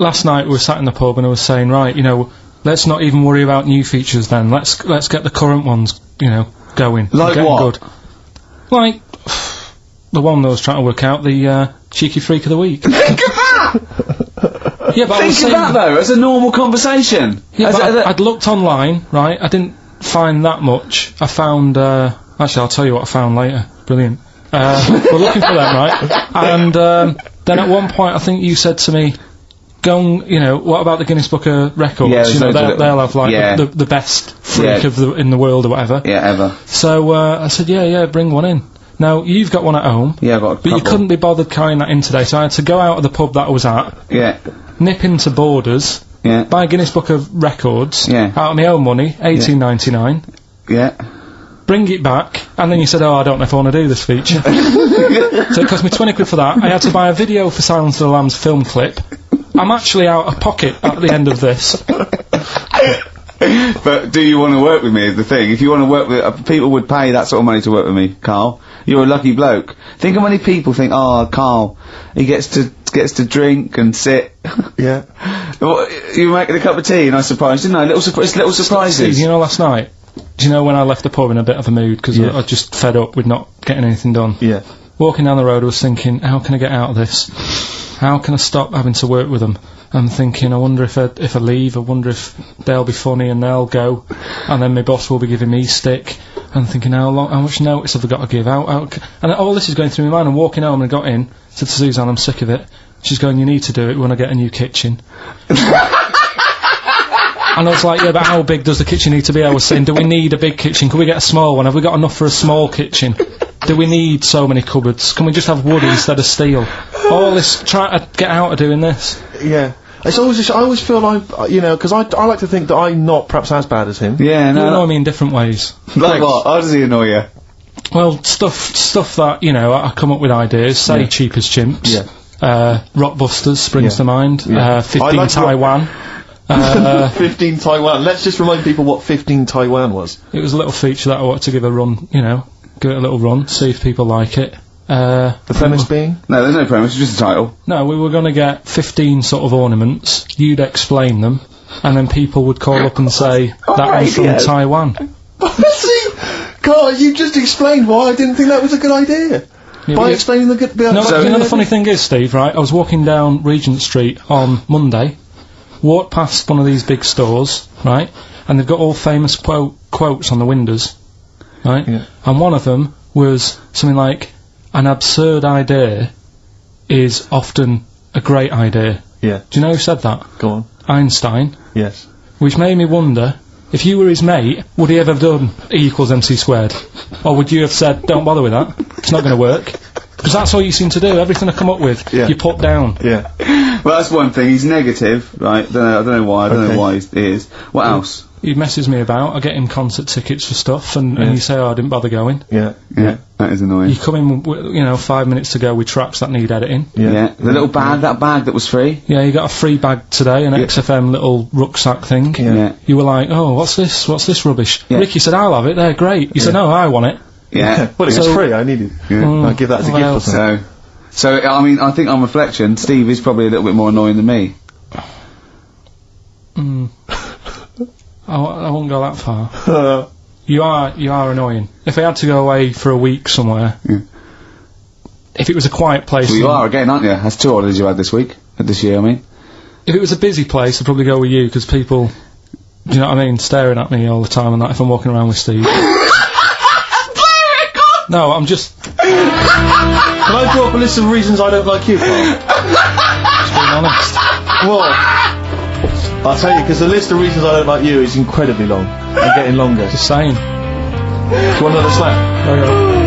last night we were sat in the pub and I was saying, right, you know, let's not even worry about new features then. Let's get the current ones, you know, going. Like what? Good. Like the one that I was trying to work out, the cheeky freak of the week. Think of that! Yeah, but I was Think of that though, as a normal conversation. Yeah, but I'd looked online, right? I didn't find that much. I found, actually I'll tell you what I found later. Brilliant. We're looking for them, right? And then at one point I think you said to me, go and, you know, what about the Guinness Book of Records? Yeah, you know, they'll have like the best freak in the world or whatever. Yeah, ever. So I said, yeah, bring one in. Now, you've got one at home. Yeah, I've got a couple. But you couldn't be bothered carrying that in today, so I had to go out of the pub that I was at. Yeah. Nip into Borders. Yeah. Buy a Guinness Book of Records. Yeah. Out of my own money, $18.99. Yeah. Bring it back, and then you said, I don't know if I want to do this feature. So it cost me 20 quid for that. I had to buy a video for Silence of the Lambs film clip. I'm actually out of pocket at the end of this. But do you want to work with me is the thing. If you want to work with... people would pay that sort of money to work with me, Karl. You're a lucky bloke. Think of how many people think, Karl, he gets to drink and sit. Yeah. You were making a cup of tea and I surprised, didn't I? Little surprises. Steve, you know, last night, do you know when I left the pub in a bit of a mood because I was just fed up with not getting anything done? Yeah. Walking down the road I was thinking, how can I get out of this? How can I stop having to work with them? I'm thinking, I wonder if I leave, I wonder if they'll be funny and they'll go, and then my boss will be giving me stick. I'm thinking, how much notice have I got to give out? And all this is going through my mind. I'm walking home and I got in, said to Suzanne, I'm sick of it. She's going, you need to do it when I get a new kitchen. And I was like, yeah, but how big does the kitchen need to be? I was saying, do we need a big kitchen? Can we get a small one? Have we got enough for a small kitchen? Do we need so many cupboards? Can we just have wood instead of steel? All this, trying to get out of doing this. Yeah. It's always just, I always feel like, you know, because I like to think that I'm not perhaps as bad as him. Yeah, no. You annoy me in different ways. Like what? How does he annoy you? Well, stuff that, you know, I come up with ideas, say Cheap as Chimps. Yeah. Rockbusters springs to mind. Yeah. 15 like Taiwan. 15 Taiwan. Let's just remind people what 15 Taiwan was. It was a little feature that I wanted to give a run, you know, give it a little run, see if people like it. The premise being? No, there's no premise, it's just a title. No, we were going to get 15 sort of ornaments, you'd explain them, and then people would call up and say, that one's from Taiwan. See, Karl, you just explained why I didn't think that was a good idea. Yeah, by explaining the good... No, so, you know the funny thing is, Steve, right, I was walking down Regent Street on Monday, walked past one of these big stores, right, and they've got all famous quotes on the windows, right, and one of them was something like, an absurd idea is often a great idea. Yeah. Do you know who said that? Go on. Einstein. Yes. Which made me wonder, if you were his mate, would he ever have done E equals MC squared? Or would you have said, don't bother with that, it's not going to work? Because that's all you seem to do, everything I come up with, you put down. Yeah. Well, that's one thing, he's negative, right, I don't know why he is. What else? He messes me about, I get him concert tickets for stuff, and you say, I didn't bother going. Yeah. That is annoying. You come in, you know, 5 minutes to go with tracks that need editing. The little bag, that bag that was free. Yeah, you got a free bag today, an XFM little rucksack thing. Yeah. You were like, oh, what's this rubbish? Ricky said, I'll have it, they're great. You said, no, I want it. Yeah. Well, it was free, I needed it. I'll give that as a gift or something. So, I mean, I think on reflection, Steve is probably a little bit more annoying than me. I won't go that far. You are annoying. If I had to go away for a week somewhere, if it was a quiet place... Well, you are again, aren't you? That's 2 holidays you had this year, I mean. If it was a busy place, I'd probably go with you, because people, do you know what I mean, staring at me all the time and that if I'm walking around with Steve. No, I'm just... Can I draw up a list of reasons I don't like you, Karl? Just being honest. Well, I'll tell you, because the list of reasons I don't like you is incredibly long. And getting longer. Just saying. Do you want another slap? There you go.